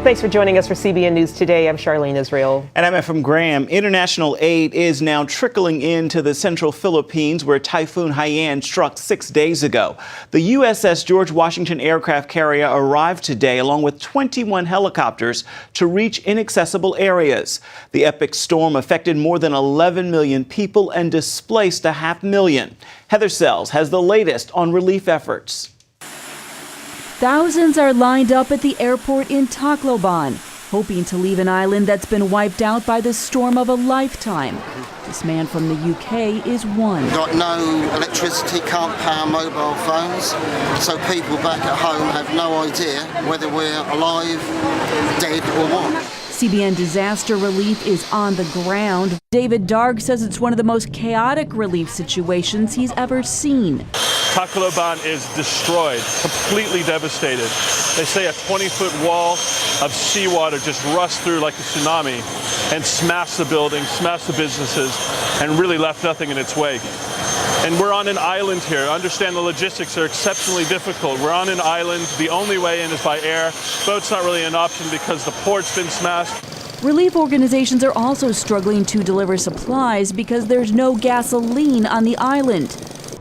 Thanks for joining us for CBN News Today. I'm Charlene Israel. And I'm Efrem Graham. International aid is now trickling into the central Philippines, where Typhoon Haiyan struck 6 days ago. The USS George Washington aircraft carrier arrived today along with 21 helicopters to reach inaccessible areas. The epic storm affected more than 11 million people and displaced 500,000. Heather Sells has the latest on relief efforts. Thousands are lined up at the airport in Tacloban, hoping to leave an island that's been wiped out by the storm of a lifetime. This man from the UK is one. Got no electricity, can't power mobile phones, so people back at home have no idea whether we're alive, dead or what. CBN Disaster Relief is on the ground. David Darg says it's one of the most chaotic relief situations he's ever seen. Tacloban is destroyed, completely devastated. They say a 20-foot wall of seawater just rushed through like a tsunami and smashed the buildings, smashed the businesses, and really left nothing in its wake. And we're on an island here. Understand the logistics are exceptionally difficult. We're on an island. The only way in is by air. Boat's not really an option because the port's been smashed. Relief organizations are also struggling to deliver supplies because there's no gasoline on the island.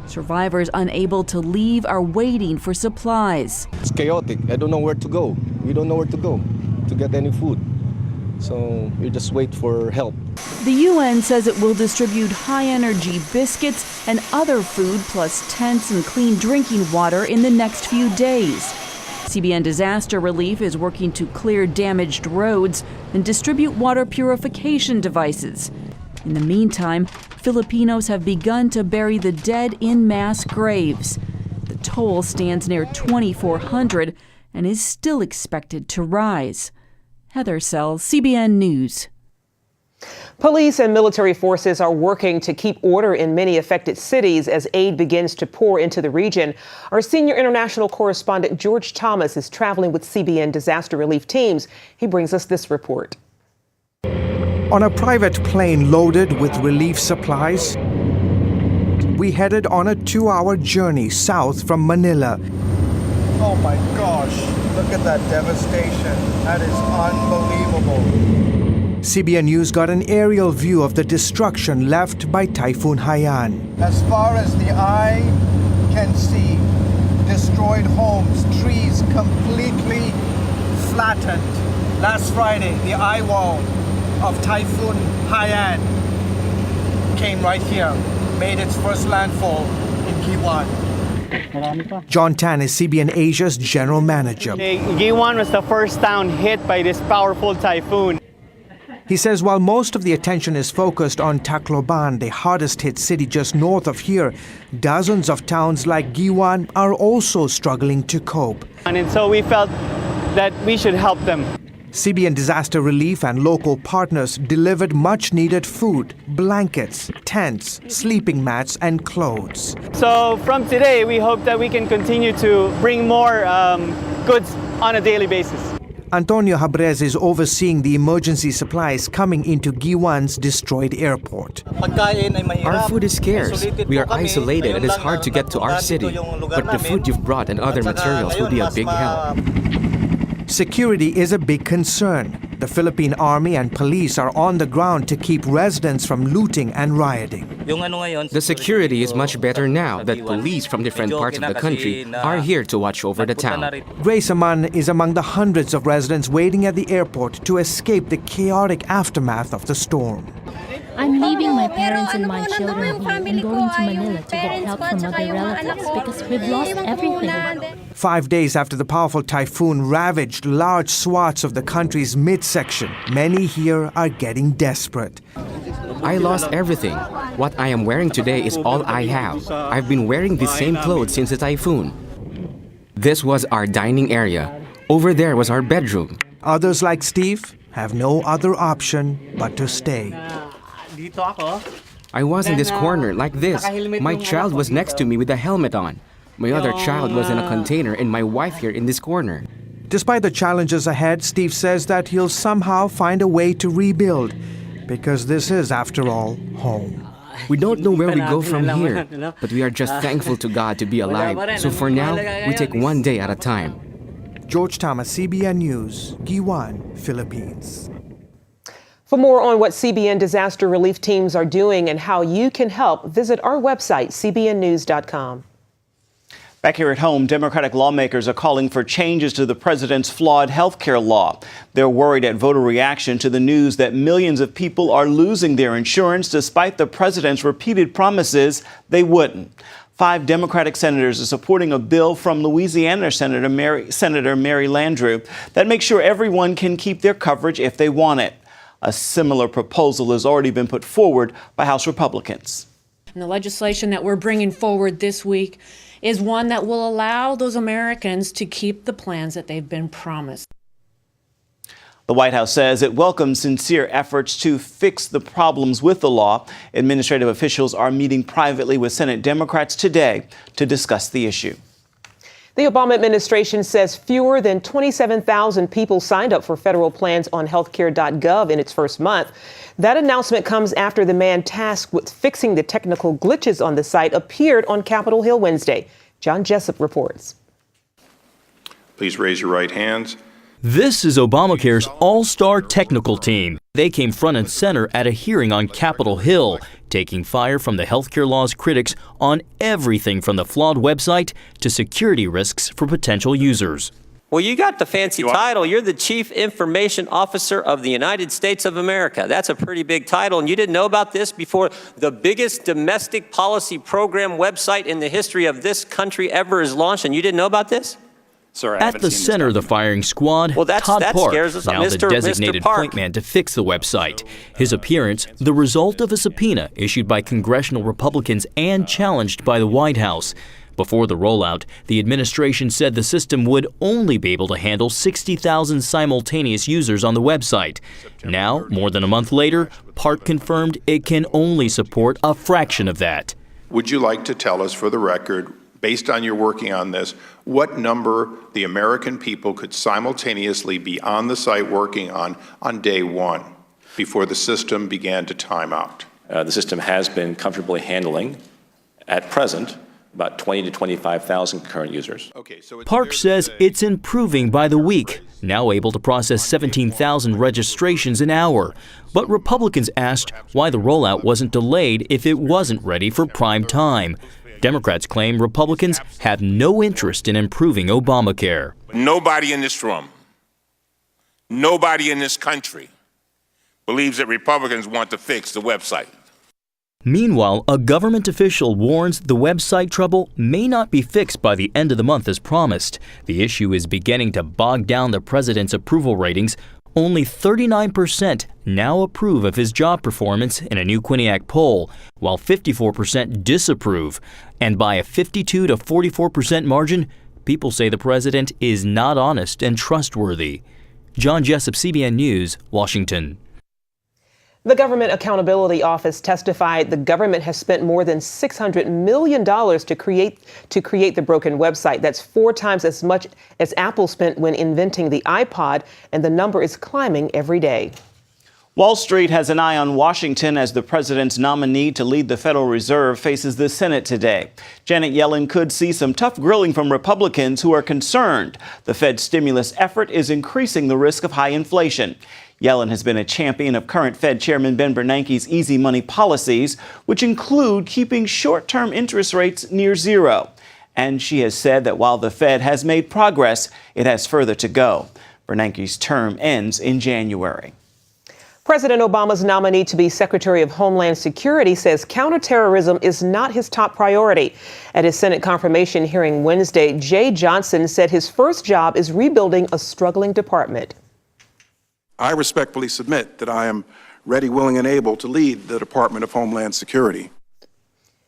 Survivors unable to leave are waiting for supplies. It's chaotic. I don't know where to go. We don't know where to go to get any food. So we just wait for help. The UN says it will distribute high-energy biscuits and other food, plus tents and clean drinking water in the next few days. CBN Disaster Relief is working to clear damaged roads and distribute water purification devices. In the meantime, Filipinos have begun to bury the dead in mass graves. The toll stands near 2,400 and is still expected to rise. Heather Sells, CBN News. Police and military forces are working to keep order in many affected cities as aid begins to pour into the region. Our senior international correspondent George Thomas is traveling with CBN disaster relief teams. He brings us this report. On a private plane loaded with relief supplies, we headed on a 2-hour journey south from Manila. Oh my gosh, look at that devastation. That is unbelievable. CBN News got an aerial view of the destruction left by Typhoon Haiyan. As far as the eye can see, destroyed homes, trees completely flattened. Last Friday, the eye wall of Typhoon Haiyan came right here, made its first landfall in Giwan. John Tan is CBN Asia's general manager. Giwan was the first town hit by this powerful typhoon. He says while most of the attention is focused on Tacloban, the hardest hit city just north of here, dozens of towns like Giwan are also struggling to cope. And so we felt that we should help them. CBN Disaster Relief and local partners delivered much-needed food, blankets, tents, sleeping mats, and clothes. So from today, we hope that we can continue to bring more goods on a daily basis. Antonio Habrez is overseeing the emergency supplies coming into Giwan's destroyed airport. Our food is scarce. We are isolated and it's hard to get to our city. But the food you've brought and other materials will be a big help. Security is a big concern. The Philippine Army and police are on the ground to keep residents from looting and rioting. The security is much better now that police from different parts of the country are here to watch over the town. Grace Aman is among the hundreds of residents waiting at the airport to escape the chaotic aftermath of the storm. I'm leaving my parents and my children here and going to Manila to get help from other relatives because we've lost everything. 5 days after the powerful typhoon ravaged large swaths of the country's midsection, many here are getting desperate. I lost everything. What I am wearing today is all I have. I've been wearing the same clothes since the typhoon. This was our dining area. Over there was our bedroom. Others like Steve have no other option but to stay. I was in this corner like this. My child was next to me with a helmet on. My other child was in a container and my wife here in this corner. Despite the challenges ahead, Steve says that he'll somehow find a way to rebuild because this is, after all, home. We don't know where we go from here, but we are just thankful to God to be alive. So for now, we take one day at a time. George Thomas, CBN News, Giwan, Philippines. For more on what CBN disaster relief teams are doing and how you can help, visit our website, cbnnews.com. Back here at home, Democratic lawmakers are calling for changes to the president's flawed health care law. They're worried at voter reaction to the news that millions of people are losing their insurance despite the president's repeated promises they wouldn't. 5 Democratic senators are supporting a bill from Louisiana Senator Mary Landrieu that makes sure everyone can keep their coverage if they want it. A similar proposal has already been put forward by House Republicans. And the legislation that we're bringing forward this week is one that will allow those Americans to keep the plans that they've been promised. The White House says it welcomes sincere efforts to fix the problems with the law. Administrative officials are meeting privately with Senate Democrats today to discuss the issue. The Obama administration says fewer than 27,000 people signed up for federal plans on healthcare.gov in its first month. That announcement comes after the man tasked with fixing the technical glitches on the site appeared on Capitol Hill Wednesday. John Jessup reports. Please raise your right hands. This is Obamacare's all-star technical team. They came front and center at a hearing on Capitol Hill, taking fire from the healthcare law's critics on everything from the flawed website to security risks for potential users. Well, you got the fancy title. You're the Chief Information Officer of the United States of America. That's a pretty big title, and you didn't know about this before the biggest domestic policy program website in the history of this country ever is launched, and you didn't know about this? Sir, At the center of the firing squad, Todd Park, now the designated point man to fix the website. His appearance, the result of a subpoena issued by congressional Republicans and challenged by the White House. Before the rollout, the administration said the system would only be able to handle 60,000 simultaneous users on the website. Now, more than a month later, Park confirmed it can only support a fraction of that. Would you like to tell us, for the record, based on your working on this, what number the American people could simultaneously be on the site working on day one before the system began to time out? The system has been comfortably handling, at present, about 20 to 25,000 current users. Park says it's improving by the week, now able to process 17,000 registrations an hour. But Republicans asked why the rollout wasn't delayed if it wasn't ready for prime time. Democrats claim Republicans have no interest in improving Obamacare. Nobody in this room, nobody in this country believes that Republicans want to fix the website. Meanwhile, a government official warns the website trouble may not be fixed by the end of the month as promised. The issue is beginning to bog down the president's approval ratings. Only 39% now approve of his job performance in a new Quinnipiac poll, while 54% disapprove. And by a 52 to 44% margin, people say the president is not honest and trustworthy. John Jessup, CBN News, Washington. The Government Accountability Office testified the government has spent more than $600 million to create the broken website. That's 4 times as much as Apple spent when inventing the iPod, and the number is climbing every day. Wall Street has an eye on Washington as the president's nominee to lead the Federal Reserve faces the Senate today. Janet Yellen could see some tough grilling from Republicans who are concerned the Fed's stimulus effort is increasing the risk of high inflation. Yellen has been a champion of current Fed Chairman Ben Bernanke's easy money policies, which include keeping short-term interest rates near zero. And she has said that while the Fed has made progress, it has further to go. Bernanke's term ends in January. President Obama's nominee to be Secretary of Homeland Security says counterterrorism is not his top priority. At his Senate confirmation hearing Wednesday, Jay Johnson said his first job is rebuilding a struggling department. I respectfully submit that I am ready, willing, and able to lead the Department of Homeland Security.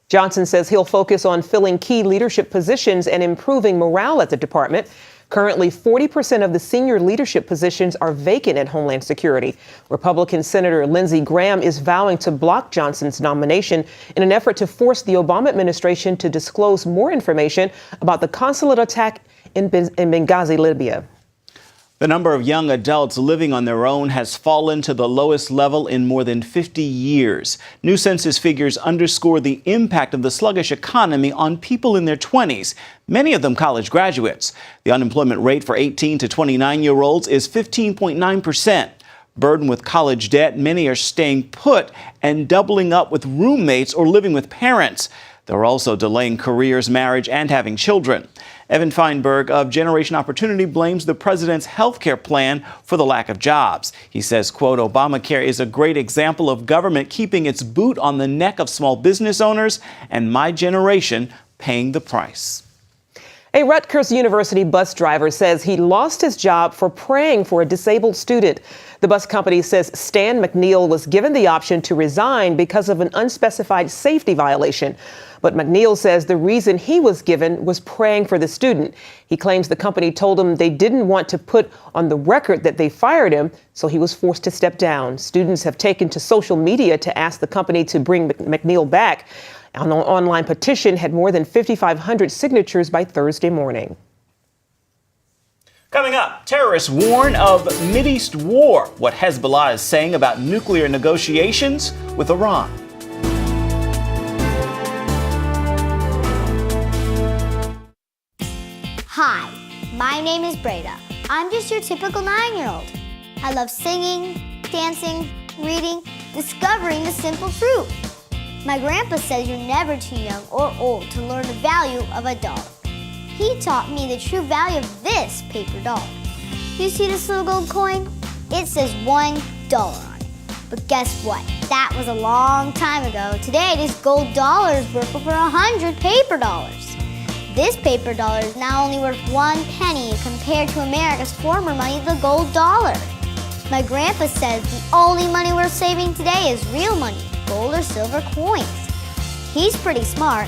Johnson says he'll focus on filling key leadership positions and improving morale at the department. Currently, 40% of the senior leadership positions are vacant at Homeland Security. Republican Senator Lindsey Graham is vowing to block Johnson's nomination in an effort to force the Obama administration to disclose more information about the consulate attack in Benghazi, Libya. The number of young adults living on their own has fallen to the lowest level in more than 50 years. New census figures underscore the impact of the sluggish economy on people in their 20s, many of them college graduates. The unemployment rate for 18 to 29-year-olds is 15.9%. Burdened with college debt, many are staying put and doubling up with roommates or living with parents. They're also delaying careers, marriage, and having children. Evan Feinberg of Generation Opportunity blames the president's health care plan for the lack of jobs. He says, quote, Obamacare is a great example of government keeping its boot on the neck of small business owners and my generation paying the price. A Rutgers University bus driver says he lost his job for praying for a disabled student. The bus company says Stan McNeil was given the option to resign because of an unspecified safety violation. But McNeil says the reason he was given was praying for the student. He claims the company told him they didn't want to put on the record that they fired him, so he was forced to step down. Students have taken to social media to ask the company to bring McNeil back. An online petition had more than 5,500 signatures by Thursday morning. Coming up, terrorists warn of Mideast war. What Hezbollah is saying about nuclear negotiations with Iran. Hi, my name is Breda. I'm just your typical 9-year-old. I love singing, dancing, reading, discovering the simple truth. My grandpa says you're never too young or old to learn the value of a dollar. He taught me the true value of this paper dollar. You see this little gold coin? It says $1 on it. But guess what? That was a long time ago. Today, this gold dollar is worth over 100 paper dollars. This paper dollar is now only worth 1 penny compared to America's former money, the gold dollar. My grandpa says the only money worth saving today is real money, gold or silver coins. He's pretty smart.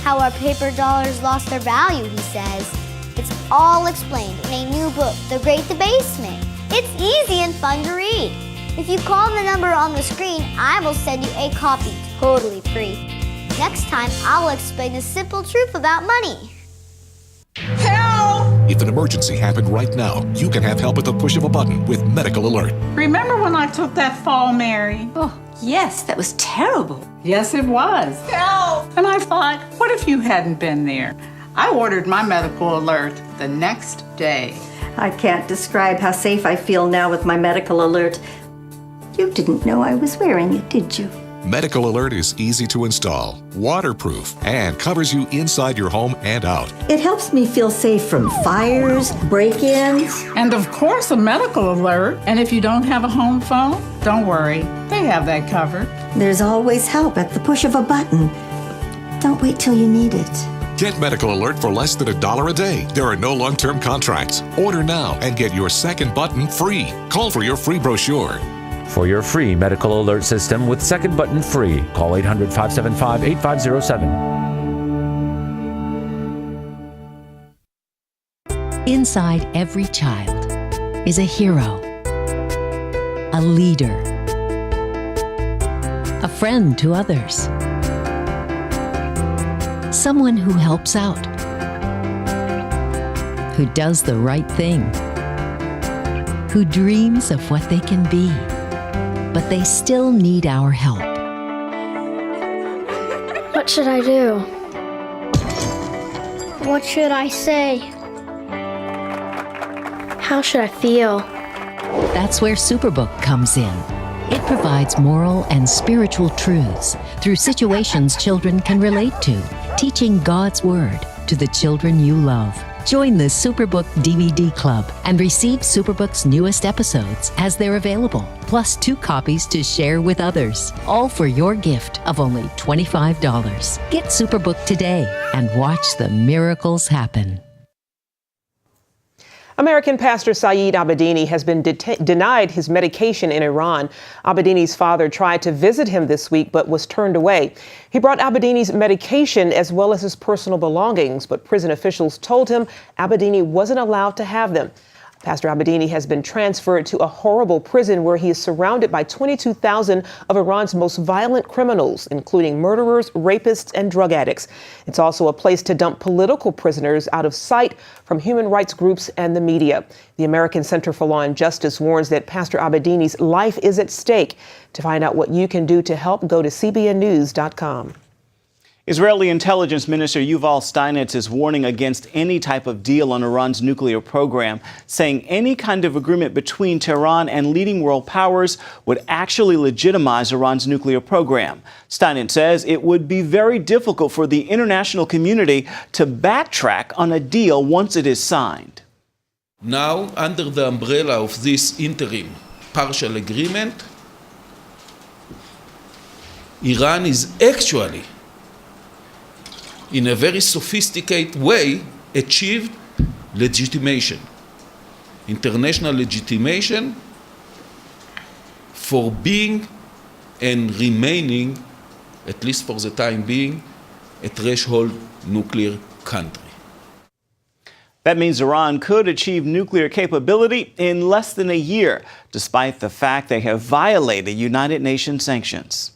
How our paper dollars lost their value, he says. It's all explained in a new book, The Great Debasement. It's easy and fun to read. If you call the number on the screen, I will send you a copy totally free. Next time, I'll explain the simple truth about money. Help! If an emergency happened right now, you can have help at the push of a button with Medical Alert. Remember when I took that fall, Mary? Oh, yes, that was terrible. Yes, it was. Help! And I thought, what if you hadn't been there? I ordered my Medical Alert the next day. I can't describe how safe I feel now with my Medical Alert. You didn't know I was wearing it, did you? Medical Alert is easy to install, waterproof, and covers you inside your home and out. It helps me feel safe from fires, break-ins. And of course, a Medical Alert. And if you don't have a home phone, don't worry. They have that covered. There's always help at the push of a button. Don't wait till you need it. Get Medical Alert for less than $1 a day. There are no long-term contracts. Order now and get your second button free. Call for your free brochure. For your free Medical Alert system with second button free, call 800-575-8507. Inside every child is a hero, a leader, a friend to others, someone who helps out, who does the right thing, who dreams of what they can be. But they still need our help. What should I do? What should I say? How should I feel? That's where Superbook comes in. It provides moral and spiritual truths through situations children can relate to, teaching God's Word to the children you love. Join the Superbook DVD Club and receive Superbook's newest episodes as they're available, plus 2 copies to share with others, all for your gift of only $25. Get Superbook today and watch the miracles happen. American pastor Saeed Abedini has been denied his medication in Iran. Abedini's father tried to visit him this week but was turned away. He brought Abedini's medication as well as his personal belongings, but prison officials told him Abedini wasn't allowed to have them. Pastor Abedini has been transferred to a horrible prison where he is surrounded by 22,000 of Iran's most violent criminals, including murderers, rapists, and drug addicts. It's also a place to dump political prisoners out of sight from human rights groups and the media. The American Center for Law and Justice warns that Pastor Abedini's life is at stake. To find out what you can do to help, go to cbnnews.com. Israeli intelligence minister Yuval Steinitz is warning against any type of deal on Iran's nuclear program, saying any kind of agreement between Tehran and leading world powers would actually legitimize Iran's nuclear program. Steinitz says it would be very difficult for the international community to backtrack on a deal once it is signed. Now, under the umbrella of this interim partial agreement, Iran is actually, in a very sophisticated way, achieved legitimation, international legitimation for being and remaining, at least for the time being, a threshold nuclear country. That means Iran could achieve nuclear capability in less than a year, despite the fact they have violated United Nations sanctions.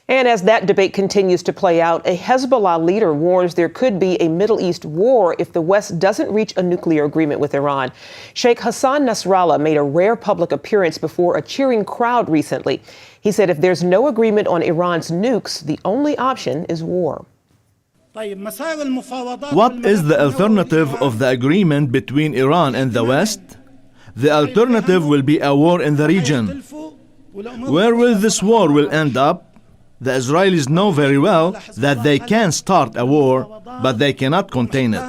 And as that debate continues to play out, a Hezbollah leader warns there could be a Middle East war if the West doesn't reach a nuclear agreement with Iran. Sheikh Hassan Nasrallah made a rare public appearance before a cheering crowd recently. He said if there's no agreement on Iran's nukes, the only option is war. What is the alternative of the agreement between Iran and the West? The alternative will be a war in the region. Where will this war will end up? The Israelis know very well that they can start a war, but they cannot contain it.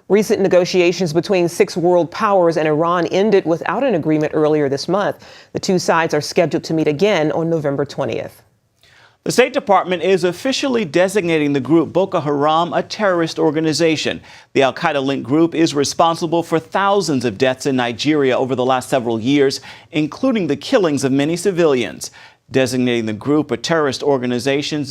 Recent negotiations between 6 world powers and Iran ended without an agreement earlier this month. The two sides are scheduled to meet again on November 20th. The State Department is officially designating the group Boko Haram a terrorist organization. The al-Qaeda-linked group is responsible for thousands of deaths in Nigeria over the last several years, including the killings of many civilians. Designating the group a terrorist organization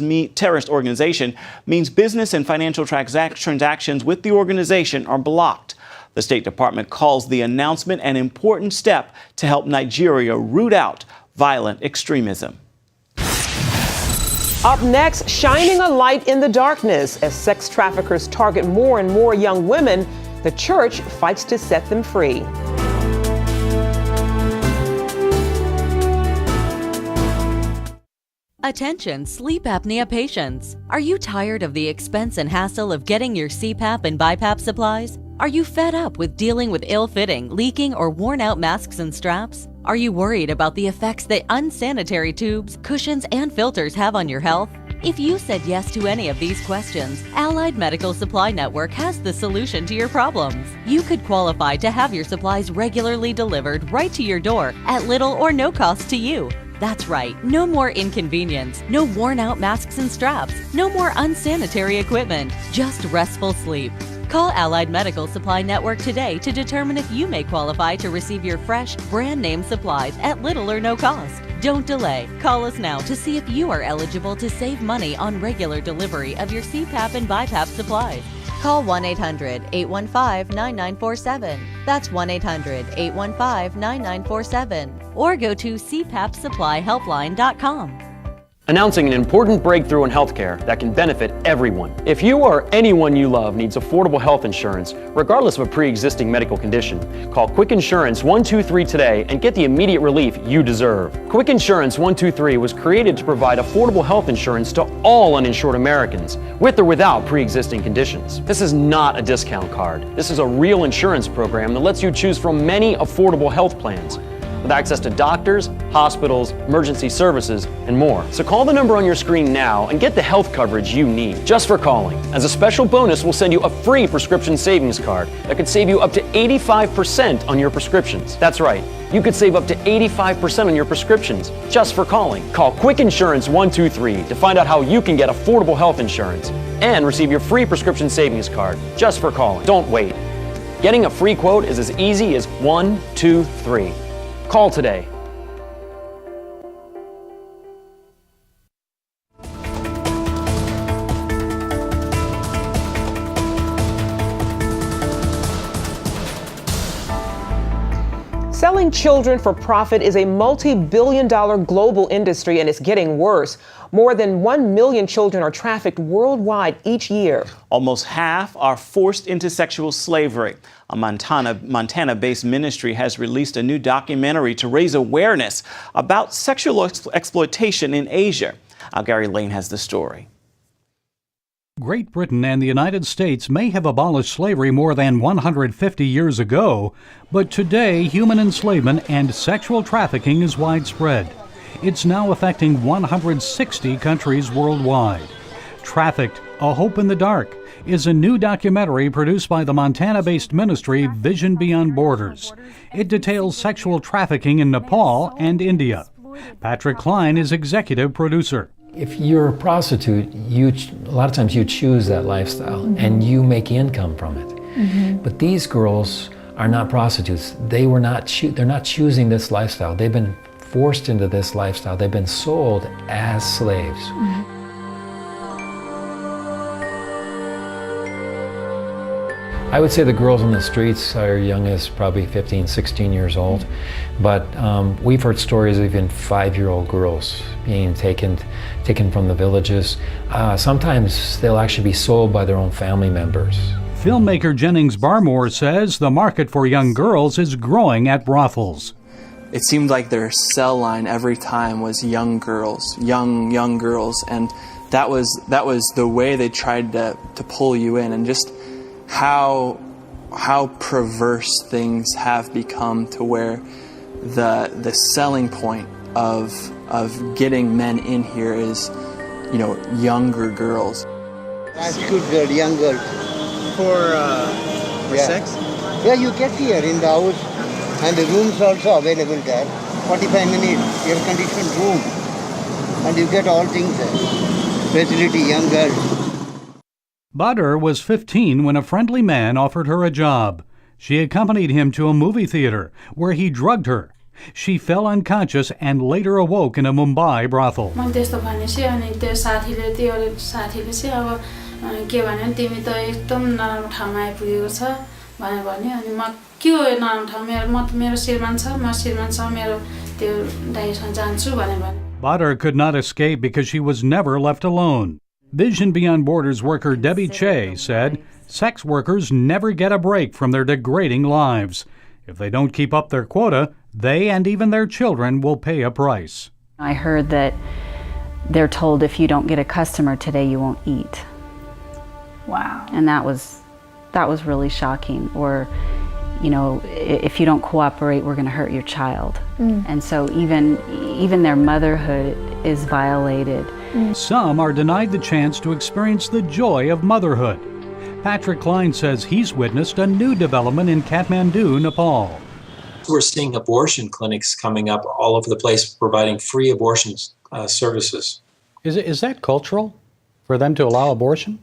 means business and financial transactions with the organization are blocked. The State Department calls the announcement an important step to help Nigeria root out violent extremism. Up next, shining a light in the darkness. As sex traffickers target more and more young women, the church fights to set them free. Attention sleep apnea patients. Are you tired of the expense and hassle of getting your CPAP and BiPAP supplies? Are you fed up with dealing with ill-fitting, leaking, or worn-out masks and straps? Are you worried about the effects that unsanitary tubes, cushions, and filters have on your health? If you said yes to any of these questions, Allied Medical Supply Network has the solution to your problems. You could qualify to have your supplies regularly delivered right to your door at little or no cost to you. That's right, no more inconvenience, no worn-out masks and straps, no more unsanitary equipment, just restful sleep. Call Allied Medical Supply Network today to determine if you may qualify to receive your fresh, brand-name supplies at little or no cost. Don't delay. Call us now to see if you are eligible to save money on regular delivery of your CPAP and BiPAP supplies. Call 1-800-815-9947. That's 1-800-815-9947. Or go to cpapsupplyhelpline.com. Announcing an important breakthrough in healthcare that can benefit everyone. If you or anyone you love needs affordable health insurance, regardless of a pre-existing medical condition, call Quick Insurance 123 today and get the immediate relief you deserve. Quick Insurance 123 was created to provide affordable health insurance to all uninsured Americans, with or without pre-existing conditions. This is not a discount card. This is a real insurance program that lets you choose from many affordable health plans, with access to doctors, hospitals, emergency services, and more. So call the number on your screen now and get the health coverage you need just for calling. As a special bonus, we'll send you a free prescription savings card that could save you up to 85% on your prescriptions. That's right, you could save up to 85% on your prescriptions just for calling. Call Quick Insurance 123 to find out how you can get affordable health insurance and receive your free prescription savings card just for calling. Don't wait. Getting a free quote is as easy as 1, 2, 3. Call today. Selling children for profit is a multi-billion-dollar global industry, and it's getting worse. More than 1 million children are trafficked worldwide each year. Almost half are forced into sexual slavery. A Montana-based ministry has released a new documentary to raise awareness about sexual exploitation in Asia. Gary Lane has the story. Great Britain and the United States may have abolished slavery more than 150 years ago, but today human enslavement and sexual trafficking is widespread. It's now affecting 160 countries worldwide. Trafficked, A Hope in the Dark is a new documentary produced by the Montana-based ministry Vision Beyond Borders. It details sexual trafficking in Nepal and India. Patrick Klein is executive producer. If you're a prostitute, a lot of times you choose that lifestyle and you make income from it. But these girls are not prostitutes. They're not choosing this lifestyle. They've been forced into this lifestyle. They've been sold as slaves. I would say the girls on the streets are young as probably 15, 16 years old, but we've heard stories of even 5-year-old girls being taken from the villages. Sometimes they'll actually be sold by their own family members. Filmmaker Jennings Barmore says the market for young girls is growing at brothels. It seemed like their sell line every time was young girls, young girls, and that was the way they tried to pull you in, and just how perverse things have become to where the selling point of getting men in here is, younger girls. Prostitute girl, young girl. For sex? Yeah, you get here in the house, and the rooms also available there. 45 minutes, air-conditioned room, and you get all things there. Facility, young girl. Butter was 15 when a friendly man offered her a job. She accompanied him to a movie theater where he drugged her. She fell unconscious and later awoke in a Mumbai brothel. Butter could not escape because she was never left alone. Vision Beyond Borders worker Debbie Che said sex workers never get a break from their degrading lives. If they don't keep up their quota, they and even their children will pay a price. I heard that they're told if you don't get a customer today, you won't eat. Wow. And that was really shocking. Or, if you don't cooperate, we're going to hurt your child. And so even their motherhood is violated. Some are denied the chance to experience the joy of motherhood. Patrick Klein says he's witnessed a new development in Kathmandu, Nepal. We're seeing abortion clinics coming up all over the place providing free abortion services. Is that cultural for them to allow abortion?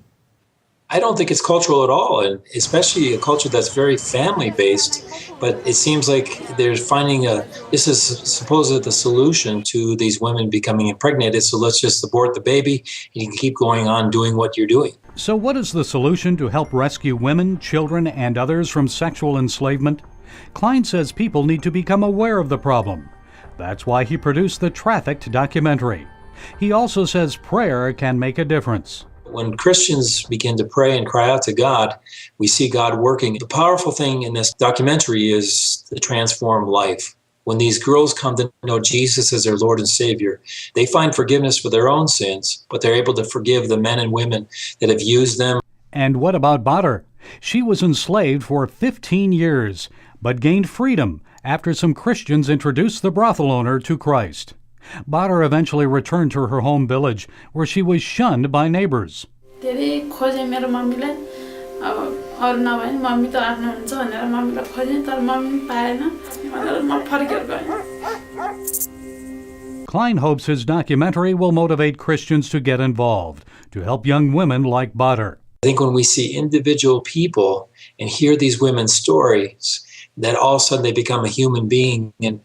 I don't think it's cultural at all, and especially a culture that's very family-based. But it seems like they're finding this is supposedly the solution to these women becoming impregnated, so let's just abort the baby and you can keep going on doing what you're doing. So what is the solution to help rescue women, children, and others from sexual enslavement? Klein says people need to become aware of the problem. That's why he produced the Trafficked documentary. He also says prayer can make a difference. When Christians begin to pray and cry out to God, we see God working. The powerful thing in this documentary is the transformed life. When these girls come to know Jesus as their Lord and Savior, they find forgiveness for their own sins, but they're able to forgive the men and women that have used them. And what about Badr? She was enslaved for 15 years, but gained freedom after some Christians introduced the brothel owner to Christ. Badr eventually returned to her home village, where she was shunned by neighbors. Klein hopes his documentary will motivate Christians to get involved, to help young women like Badr. I think when we see individual people and hear these women's stories, that all of a sudden they become a human being, and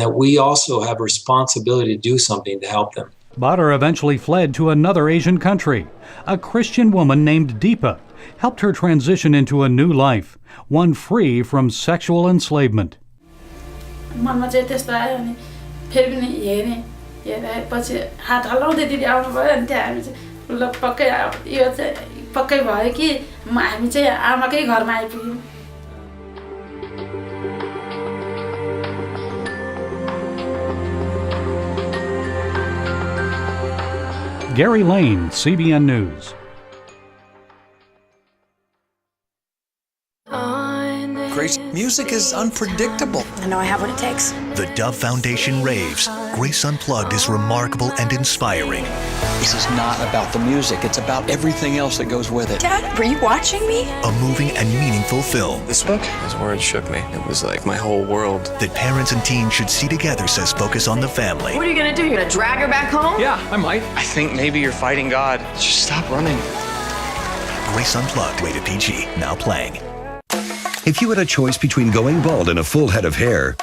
that we also have a responsibility to do something to help them. Badr eventually fled to another Asian country. A Christian woman named Deepa helped her transition into a new life, one free from sexual enslavement. मनमा चाहिँ त्यस्तो आयो अनि फेरि पनि हेरेपछि हात हल्लाउँदै दिदी आउनुभयो अनि त्यहाँ हामी चाहिँ ल पक्कै यो चाहिँ पक्कै भयो कि हामी चाहिँ आमाकै घरमा आइपुग्यौँ। Gary Lane, CBN News. Grace, music is unpredictable. I know I have what it takes. The Dove Foundation raves. Grace Unplugged is remarkable and inspiring. This is not about the music, it's about everything else that goes with it. Dad, were you watching me? A moving and meaningful film. This book, his words shook me. It was like my whole world. That parents and teens should see together, says Focus on the Family. What are you gonna do? You're gonna drag her back home? Yeah, I might. I think maybe you're fighting God. Just stop running. Grace Unplugged, rated PG, now playing. If you had a choice between going bald and a full head of hair,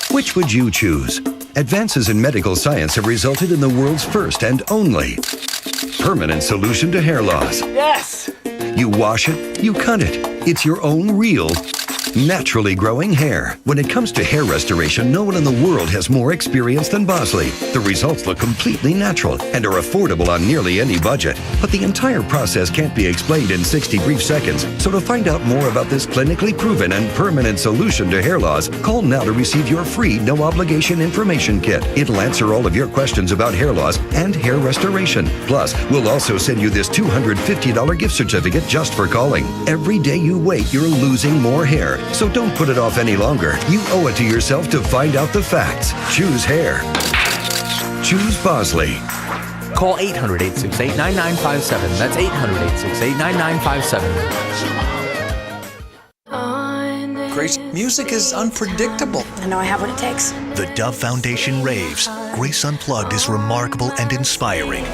which would you choose? Advances in medical science have resulted in the world's first and only permanent solution to hair loss. Yes! You wash it, you cut it. It's your own real, naturally growing hair. When it comes to hair restoration, no one in the world has more experience than Bosley. The results look completely natural and are affordable on nearly any budget. But the entire process can't be explained in 60 brief seconds. So to find out more about this clinically proven and permanent solution to hair loss, call now to receive your free no-obligation information kit. It'll answer all of your questions about hair loss and hair restoration. Plus, we'll also send you this $250 gift certificate just for calling. Every day you wait, you're losing more hair. So don't put it off any longer. You owe it to yourself to find out the facts. Choose hair. Choose Bosley. Call 800-868-9957. That's 800-868-9957. Grace, music is unpredictable. I know I have what it takes. The Dove Foundation raves. Grace Unplugged is remarkable and inspiring.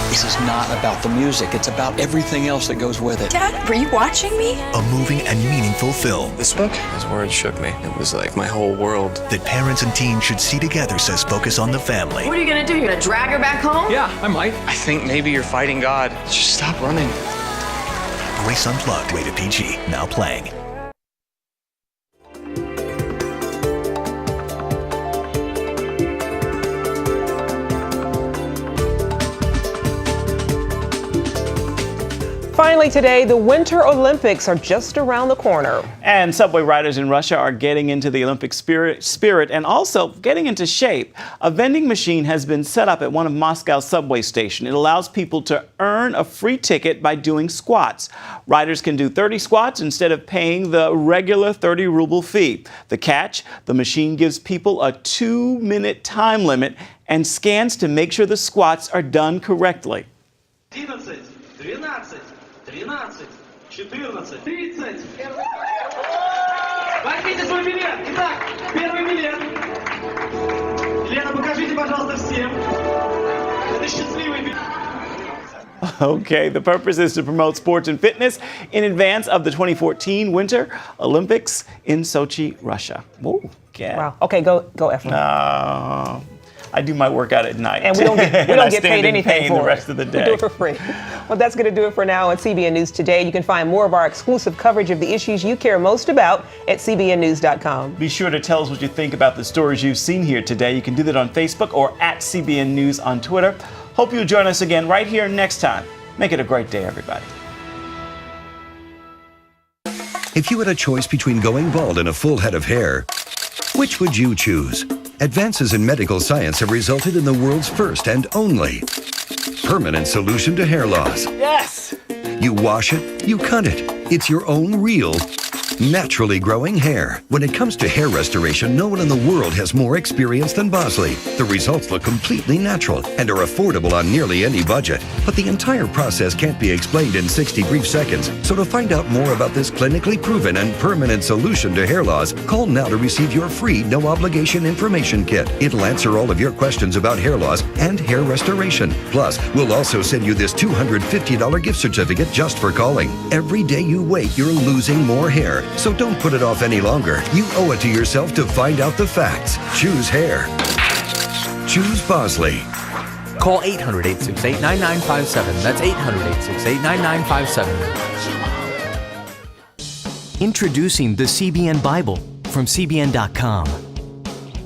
This is not about the music, it's about everything else that goes with it. Dad, were you watching me? A moving and meaningful film. This book, his words shook me. It was like my whole world. That parents and teens should see together, says Focus on the Family. What are you gonna do? You're gonna drag her back home? Yeah, I might. I think maybe you're fighting God. Just stop running. Grace Unplugged, rated PG, now playing. Finally today, the Winter Olympics are just around the corner. And subway riders in Russia are getting into the Olympic spirit and also getting into shape. A vending machine has been set up at one of Moscow's subway stations. It allows people to earn a free ticket by doing squats. Riders can do 30 squats instead of paying the regular 30 ruble fee. The catch, the machine gives people a 2-minute time limit and scans to make sure the squats are done correctly. 11, 12, 13, 14, 30. Возьмите свой билет. Итак, первый билет. Лена, покажите, пожалуйста, всем. Это счастливый билет. Okay, the purpose is to promote sports and fitness in advance of the 2014 Winter Olympics in Sochi, Russia. Ooh, yeah. Wow. Okay, go Ephraim. I do my workout at night. And we don't get paid anything for the rest of the day. We do it for free. Well, that's going to do it for now on CBN News Today. You can find more of our exclusive coverage of the issues you care most about at cbnnews.com. Be sure to tell us what you think about the stories you've seen here today. You can do that on Facebook or at CBN News on Twitter. Hope you'll join us again right here next time. Make it a great day, everybody. If you had a choice between going bald and a full head of hair, which would you choose? Advances in medical science have resulted in the world's first and only permanent solution to hair loss. Yes! You wash it, you cut it. It's your own real, naturally growing hair. When it comes to hair restoration, no one in the world has more experience than Bosley. The results look completely natural and are affordable on nearly any budget. But the entire process can't be explained in 60 brief seconds. So to find out more about this clinically proven and permanent solution to hair loss, call now to receive your free no-obligation information kit. It'll answer all of your questions about hair loss and hair restoration. Plus, we'll also send you this $250 gift certificate just for calling. Every day you wait, you're losing more hair. So don't put it off any longer. You owe it to yourself to find out the facts. Choose hair. Choose Bosley. Call 800-868-9957. That's 800-868-9957. Introducing the CBN Bible from CBN.com.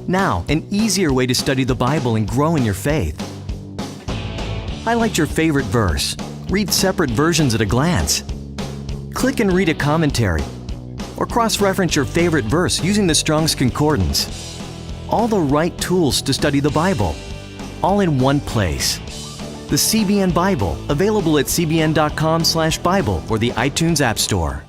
Now, an easier way to study the Bible and grow in your faith. Highlight your favorite verse. Read separate versions at a glance. Click and read a commentary. Or cross-reference your favorite verse using the Strong's Concordance. All the right tools to study the Bible, all in one place. The CBN Bible, available at cbn.com/Bible or the iTunes App Store.